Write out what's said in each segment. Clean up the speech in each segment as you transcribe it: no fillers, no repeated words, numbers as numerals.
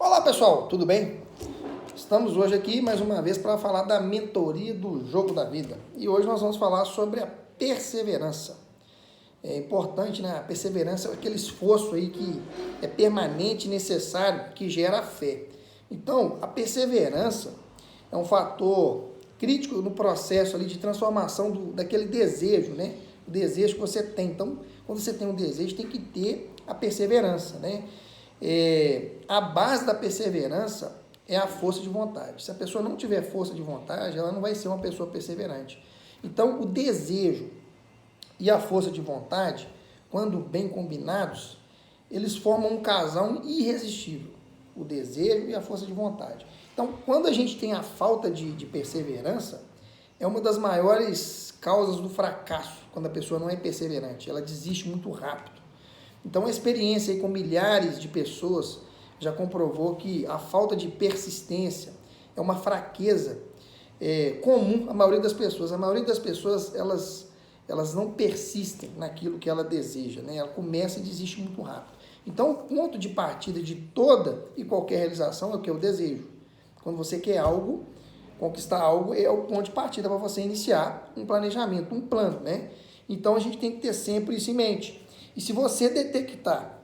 Olá pessoal, tudo bem? Estamos hoje aqui mais uma vez para falar da mentoria do jogo da vida. E hoje nós vamos falar sobre a perseverança. É importante, né? A perseverança é aquele esforço aí que é permanente e necessário, que gera a fé. Então, a perseverança é um fator crítico no processo ali de transformação daquele desejo, né? O desejo que você tem. Então, quando você tem um desejo, tem que ter a perseverança, né? A base da perseverança é a força de vontade. Se a pessoa não tiver força de vontade, ela não vai ser uma pessoa perseverante. Então, o desejo e a força de vontade, quando bem combinados, eles formam um casal irresistível. O desejo e a força de vontade. Então, quando a gente tem a falta de perseverança, é uma das maiores causas do fracasso, quando a pessoa não é perseverante. Ela desiste muito rápido. Então, a experiência aí com milhares de pessoas já comprovou que a falta de persistência é uma fraqueza comum à maioria das pessoas. A maioria das pessoas, elas não persistem naquilo que ela deseja, né? Ela começa e desiste muito rápido. Então, o ponto de partida de toda e qualquer realização é o que? O desejo. Quando você quer algo, conquistar algo, é o ponto de partida para você iniciar um planejamento, um plano, né? Então, a gente tem que ter sempre isso em mente. E se você detectar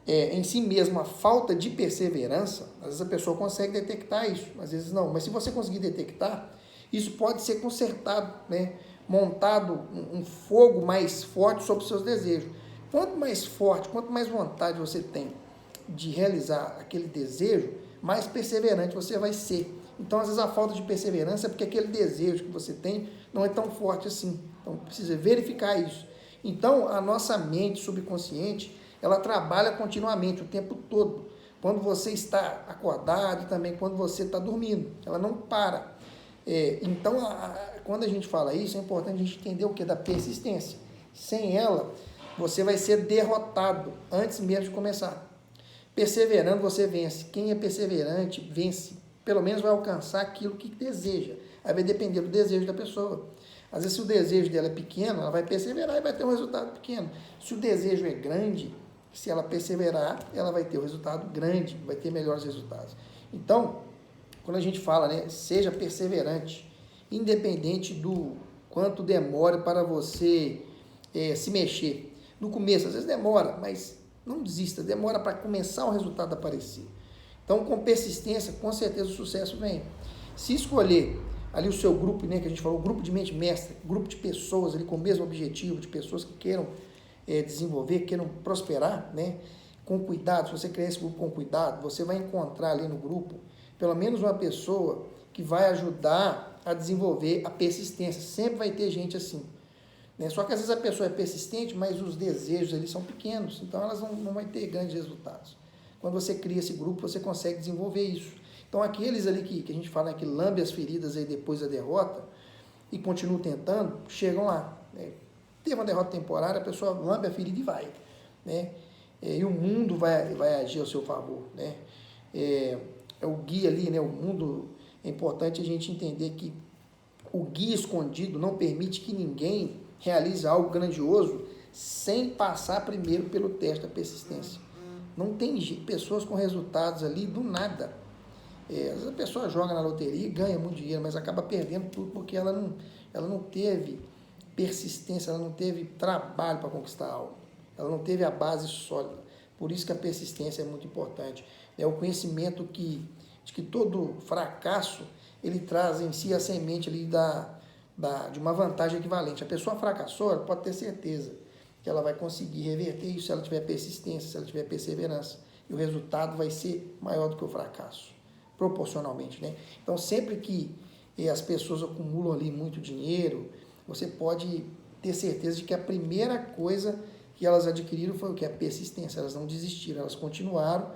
em si mesmo a falta de perseverança, às vezes a pessoa consegue detectar isso, às vezes não. Mas se você conseguir detectar, isso pode ser consertado, né? Montado um fogo mais forte sobre os seus desejos. Quanto mais forte, quanto mais vontade você tem de realizar aquele desejo, mais perseverante você vai ser. Então, às vezes, a falta de perseverança é porque aquele desejo que você tem não é tão forte assim. Então, precisa verificar isso. Então, a nossa mente subconsciente, ela trabalha continuamente, o tempo todo. Quando você está acordado e também quando você está dormindo. Ela não para. Então, quando a gente fala isso, é importante a gente entender o que? Da persistência. Sem ela, você vai ser derrotado antes mesmo de começar. Perseverando, você vence. Quem é perseverante, vence. Pelo menos vai alcançar aquilo que deseja. Aí vai depender do desejo da pessoa. Às vezes, se o desejo dela é pequeno, ela vai perseverar e vai ter um resultado pequeno. Se o desejo é grande, se ela perseverar, ela vai ter um resultado grande, vai ter melhores resultados. Então, quando a gente fala, né, seja perseverante, independente do quanto demore para você se mexer. No começo, às vezes demora, mas não desista, demora para começar o resultado a aparecer. Então, com persistência, com certeza o sucesso vem. Se escolher ali o seu grupo, né, que a gente falou, grupo de mente mestra, grupo de pessoas ali com o mesmo objetivo, de pessoas que queiram desenvolver, queiram prosperar, né, com cuidado, se você criar esse grupo com cuidado, você vai encontrar ali no grupo pelo menos uma pessoa que vai ajudar a desenvolver a persistência. Sempre vai ter gente assim. Né? Só que às vezes a pessoa é persistente, mas os desejos ali são pequenos, então elas não vão ter grandes resultados. Quando você cria esse grupo, você consegue desenvolver isso. Então aqueles ali que a gente fala que lambe as feridas aí depois da derrota e continuam tentando, chegam lá. Né? Teve uma derrota temporária, a pessoa lambe a ferida e vai. Né? E o mundo vai agir ao seu favor. Né? É o guia ali, né? O mundo, é importante a gente entender que o guia escondido não permite que ninguém realize algo grandioso sem passar primeiro pelo teste da persistência. Não tem pessoas com resultados ali do nada. Às vezes a pessoa joga na loteria e ganha muito dinheiro, mas acaba perdendo tudo porque ela não teve persistência, ela não teve trabalho para conquistar algo. Ela não teve a base sólida. Por isso que a persistência é muito importante. É o conhecimento de que todo fracasso, ele traz em si a semente ali de uma vantagem equivalente. A pessoa fracassou, ela pode ter certeza que ela vai conseguir reverter isso se ela tiver persistência, se ela tiver perseverança. E o resultado vai ser maior do que o fracasso, proporcionalmente. Né? Então, sempre que as pessoas acumulam ali muito dinheiro, você pode ter certeza de que a primeira coisa que elas adquiriram foi o que? A persistência. Elas não desistiram, elas continuaram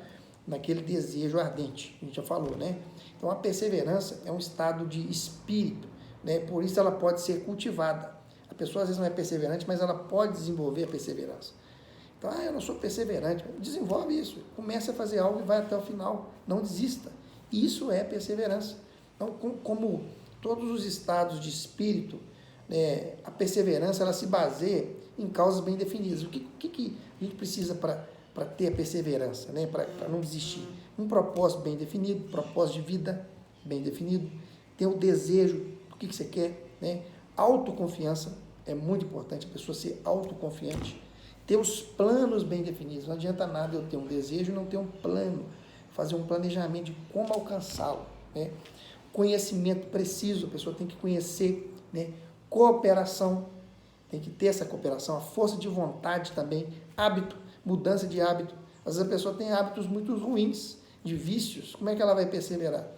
naquele desejo ardente, a gente já falou, né? Então, a perseverança é um estado de espírito, né? Por isso ela pode ser cultivada. A pessoa às vezes não é perseverante, mas ela pode desenvolver a perseverança. Então, eu não sou perseverante. Desenvolve isso. Comece a fazer algo e vai até o final. Não desista. Isso é perseverança. Então, como todos os estados de espírito, a perseverança ela se baseia em causas bem definidas. O que a gente precisa para ter a perseverança, né? Para não desistir? um propósito bem definido, propósito de vida bem definido, ter o desejo do que você quer, né? Autoconfiança, é muito importante a pessoa ser autoconfiante, ter os planos bem definidos. Não adianta nada eu ter um desejo e não ter um plano, fazer um planejamento de como alcançá-lo, né? Conhecimento preciso, a pessoa tem que conhecer, né? Cooperação, tem que ter essa cooperação, a força de vontade também, hábito, mudança de hábito. Às vezes a pessoa tem hábitos muito ruins, de vícios, como é que ela vai perseverar?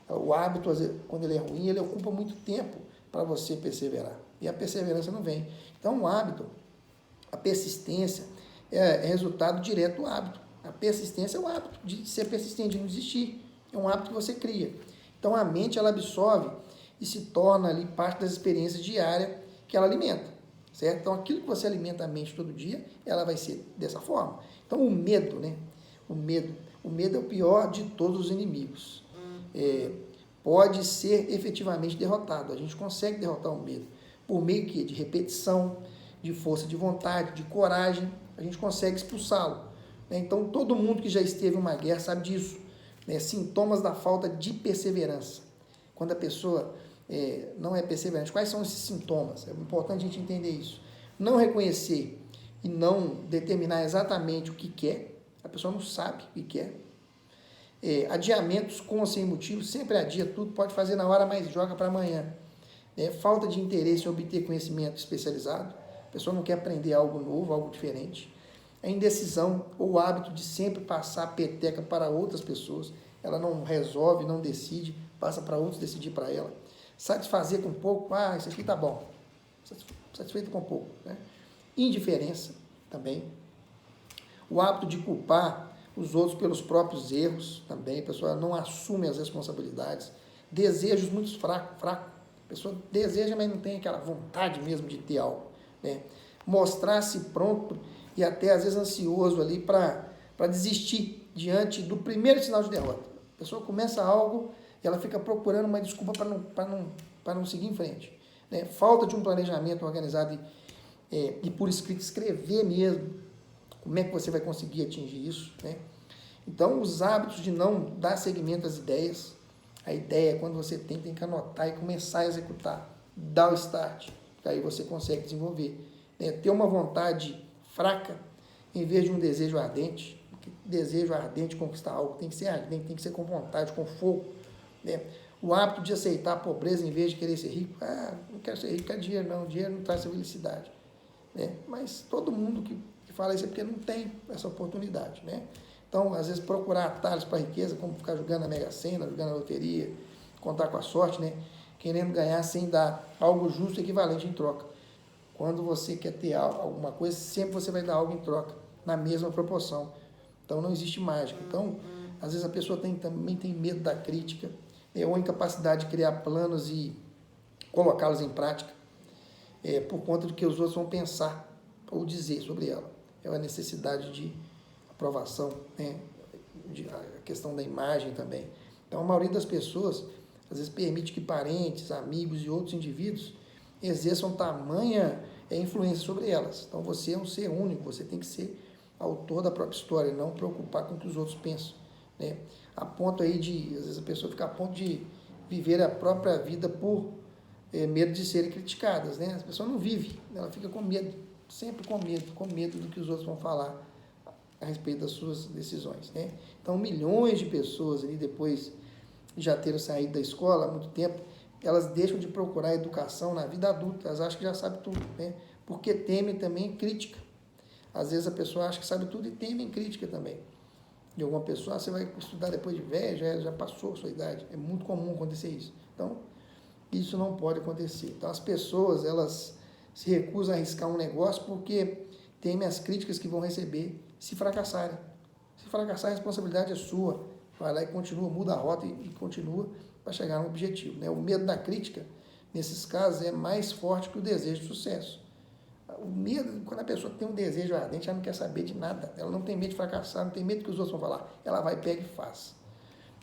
O hábito, às vezes, quando ele é ruim, ele ocupa muito tempo para você perseverar, e a perseverança não vem. Então, o hábito, a persistência, é resultado direto do hábito. A persistência é o hábito de ser persistente, de não desistir. É um hábito que você cria. Então, a mente, ela absorve e se torna ali parte das experiências diárias que ela alimenta, certo? Então, aquilo que você alimenta a mente todo dia, ela vai ser dessa forma. Então, o medo, né? O medo é o pior de todos os inimigos. Pode ser efetivamente derrotado. A gente consegue derrotar o medo por meio de repetição, de força de vontade, de coragem. A gente consegue expulsá-lo. Então, todo mundo que já esteve em uma guerra sabe disso. Sintomas da falta de perseverança. Quando a pessoa não é perseverante, quais são esses sintomas? É importante a gente entender isso. Não reconhecer e não determinar exatamente o que quer. A pessoa não sabe o que quer. Adiamentos com ou sem motivo, sempre adia tudo, pode fazer na hora, mas joga para amanhã. Falta de interesse em obter conhecimento especializado, a pessoa não quer aprender algo novo, algo diferente. A indecisão ou o hábito de sempre passar a peteca para outras pessoas, ela não resolve, não decide, passa para outros decidir para ela. Satisfazer com pouco, isso aqui tá bom, satisfeito com pouco. Né? Indiferença também. O hábito de culpar os outros pelos próprios erros também, a pessoa não assume as responsabilidades. Desejos muito fracos. A pessoa deseja, mas não tem aquela vontade mesmo de ter algo. Né? Mostrar-se pronto e até às vezes ansioso ali para desistir diante do primeiro sinal de derrota. A pessoa começa algo e ela fica procurando uma desculpa para não seguir em frente. Né? Falta de um planejamento organizado e por escrito, escrever mesmo. Como é que você vai conseguir atingir isso? Né? Então, os hábitos de não dar seguimento às ideias. A ideia, quando você tem que anotar e começar a executar. Dar o start, que aí você consegue desenvolver. Né? Ter uma vontade fraca, em vez de um desejo ardente. Desejo ardente de conquistar algo tem que ser ardente, tem que ser com vontade, com fogo. Né? O hábito de aceitar a pobreza em vez de querer ser rico. Não quero ser rico, quero dinheiro, não. Dinheiro não traz felicidade. Né? Mas todo mundo que fala isso é porque não tem essa oportunidade, né? Então, às vezes, procurar atalhos para a riqueza, como ficar jogando na Mega Sena, jogando na loteria, contar com a sorte, né? Querendo ganhar sem dar algo justo e equivalente em troca. Quando você quer ter alguma coisa, sempre você vai dar algo em troca, na mesma proporção. Então, não existe mágica. Então, às vezes, a pessoa também tem medo da crítica, ou incapacidade de criar planos e colocá-los em prática, por conta do que os outros vão pensar ou dizer sobre ela. É a necessidade de aprovação, né? A questão da imagem também. Então, a maioria das pessoas, às vezes, permite que parentes, amigos e outros indivíduos exerçam tamanha influência sobre elas. Então, você é um ser único, você tem que ser autor da própria história, não preocupar com o que os outros pensam. Né? A ponto aí às vezes, a pessoa fica a ponto de viver a própria vida por medo de serem criticadas. Né? A pessoa não vive, ela fica com medo. Sempre com medo do que os outros vão falar a respeito das suas decisões. Né? Então, milhões de pessoas ali, depois de já terem saído da escola há muito tempo, elas deixam de procurar educação na vida adulta, elas acham que já sabem tudo, né? Porque temem também crítica. Às vezes a pessoa acha que sabe tudo e temem crítica também. De alguma pessoa, você vai estudar depois de velho, já passou a sua idade. É muito comum acontecer isso. Então, isso não pode acontecer. Então, as pessoas, elas se recusam a arriscar um negócio porque temem as críticas que vão receber se fracassarem. Se fracassar, a responsabilidade é sua. Vai lá e continua, muda a rota e continua para chegar no objetivo. Né? O medo da crítica, nesses casos, é mais forte que o desejo de sucesso. O medo, quando a pessoa tem um desejo ardente, ela não quer saber de nada. Ela não tem medo de fracassar, não tem medo que os outros vão falar. Ela vai, pega e faz.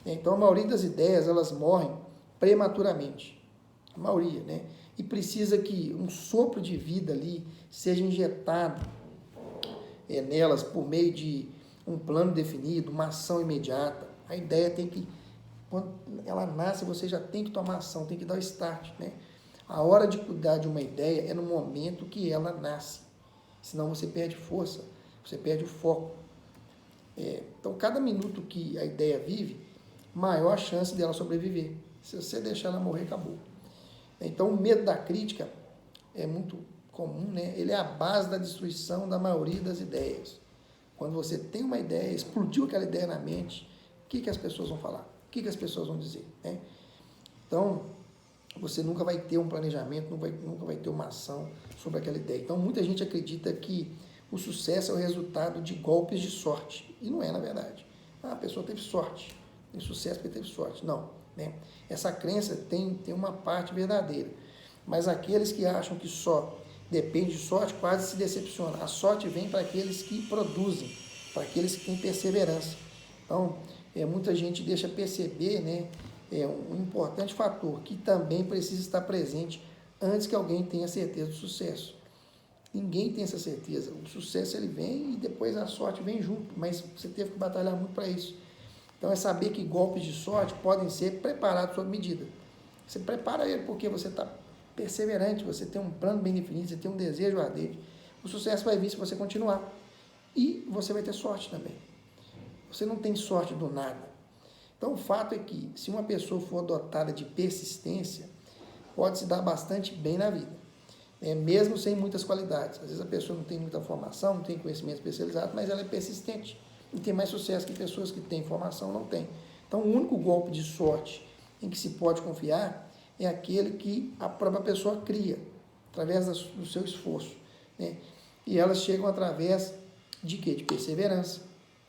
Então, a maioria das ideias, elas morrem prematuramente. A maioria, né? E precisa que um sopro de vida ali seja injetado nelas por meio de um plano definido, uma ação imediata. A ideia tem que, quando ela nasce, você já tem que tomar ação, tem que dar o start, né? A hora de cuidar de uma ideia é no momento que ela nasce. Senão você perde força, você perde o foco. Então, cada minuto que a ideia vive, maior a chance dela sobreviver. Se você deixar ela morrer, acabou. Então, o medo da crítica é muito comum, né? Ele é a base da destruição da maioria das ideias. Quando você tem uma ideia, explodiu aquela ideia na mente, o que as pessoas vão falar? O que as pessoas vão dizer? Né? Então, você nunca vai ter um planejamento, nunca vai ter uma ação sobre aquela ideia. Então, muita gente acredita que o sucesso é o resultado de golpes de sorte. E não é, na verdade. A pessoa teve sorte. Tem sucesso porque teve sorte. Não. Né? Essa crença tem uma parte verdadeira. Mas aqueles que acham que só depende de sorte quase se decepcionam. A sorte vem para aqueles que produzem, para aqueles que têm perseverança. Então, muita gente deixa perceber, né, um importante fator que também precisa estar presente antes que alguém tenha certeza do sucesso. Ninguém tem essa certeza. O sucesso ele vem e depois a sorte vem junto, mas você teve que batalhar muito para isso. Então é saber que golpes de sorte podem ser preparados sob medida. Você prepara ele porque você está perseverante, você tem um plano bem definido, você tem um desejo ardente. O sucesso vai vir se você continuar. E você vai ter sorte também. Você não tem sorte do nada. Então o fato é que se uma pessoa for dotada de persistência, pode se dar bastante bem na vida. Mesmo sem muitas qualidades. Às vezes a pessoa não tem muita formação, não tem conhecimento especializado, mas ela é persistente e tem mais sucesso que pessoas que têm formação não têm. Então o único golpe de sorte em que se pode confiar é aquele que a própria pessoa cria, através do seu esforço. Né? E elas chegam através de quê? De perseverança,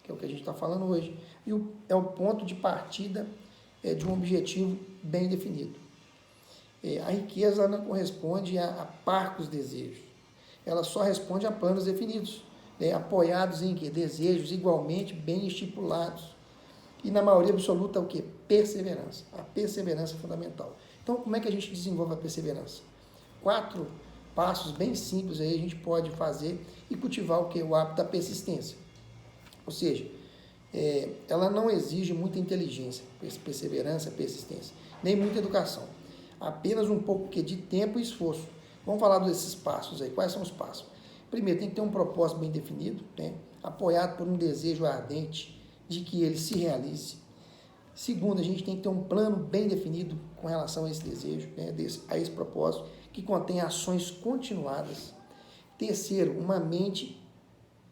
que é o que a gente está falando hoje. E é o ponto de partida de um objetivo bem definido. A riqueza não corresponde a parcos desejos. Ela só responde a planos definidos, apoiados em quê? Desejos igualmente bem estipulados. E na maioria absoluta o quê? Perseverança. A perseverança é fundamental. Então, como é que a gente desenvolve a perseverança? 4 passos bem simples aí a gente pode fazer e cultivar o quê? O hábito da persistência. Ou seja, ela não exige muita inteligência, perseverança, persistência, nem muita educação. Apenas um pouco de tempo e esforço. Vamos falar desses passos aí. Quais são os passos? Primeiro, tem que ter um propósito bem definido, né? Apoiado por um desejo ardente de que ele se realize. Segundo, a gente tem que ter um plano bem definido com relação a esse desejo, né? A esse propósito, que contém ações continuadas. Terceiro, uma mente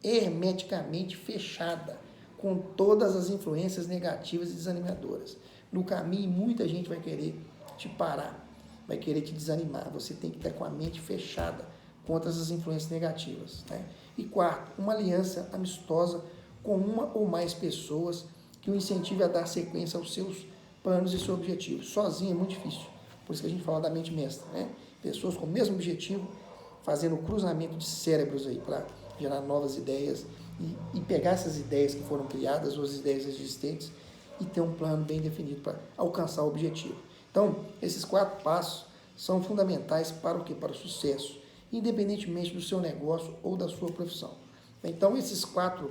hermeticamente fechada, com todas as influências negativas e desanimadoras. No caminho, muita gente vai querer te parar, vai querer te desanimar. Você tem que estar com a mente fechada contra essas influências negativas. Né? E quarto, uma aliança amistosa com uma ou mais pessoas que o incentive a dar sequência aos seus planos e seus objetivos. Sozinho é muito difícil. Por isso que a gente fala da mente mestra. Né? Pessoas com o mesmo objetivo, fazendo o cruzamento de cérebros aí para gerar novas ideias e pegar essas ideias que foram criadas ou as ideias existentes e ter um plano bem definido para alcançar o objetivo. Então, esses 4 passos são fundamentais para o quê? Para o sucesso, independentemente do seu negócio ou da sua profissão. Então, esses 4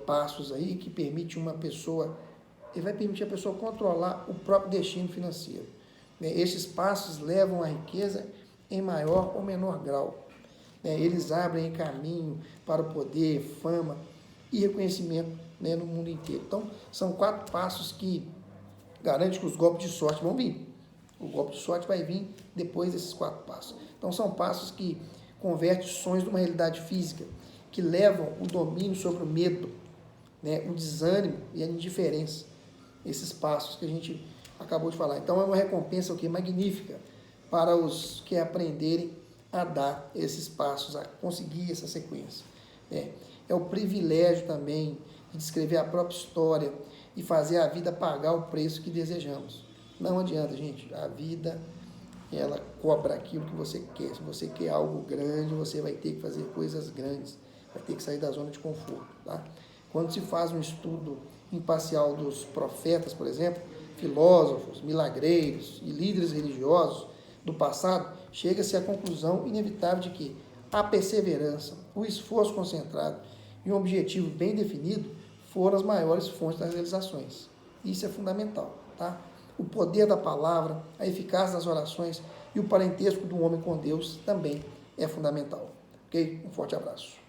passos aí que permite uma pessoa, vai permitir a pessoa controlar o próprio destino financeiro. Esses passos levam à riqueza em maior ou menor grau. Eles abrem caminho para o poder, fama e reconhecimento no mundo inteiro. Então, são 4 passos que garante que os golpes de sorte vão vir. O golpe de sorte vai vir depois desses 4 passos. Então, são passos que convertem sonhos numa realidade física, que levam o domínio sobre o medo, o desânimo e a indiferença. Esses passos que a gente acabou de falar. Então, é uma recompensa magnífica para os que aprenderem a dar esses passos, a conseguir essa sequência. É o privilégio também de descrever a própria história e fazer a vida pagar o preço que desejamos. Não adianta, gente. A vida, ela cobra aquilo que você quer. Se você quer algo grande, você vai ter que fazer coisas grandes. Vai ter que sair da zona de conforto. Tá? Quando se faz um estudo imparcial dos profetas, por exemplo, filósofos, milagreiros e líderes religiosos do passado, chega-se à conclusão inevitável de que a perseverança, o esforço concentrado e um objetivo bem definido foram as maiores fontes das realizações. Isso é fundamental, tá? O poder da palavra, a eficácia das orações e o parentesco do homem com Deus também é fundamental. Ok? Um forte abraço.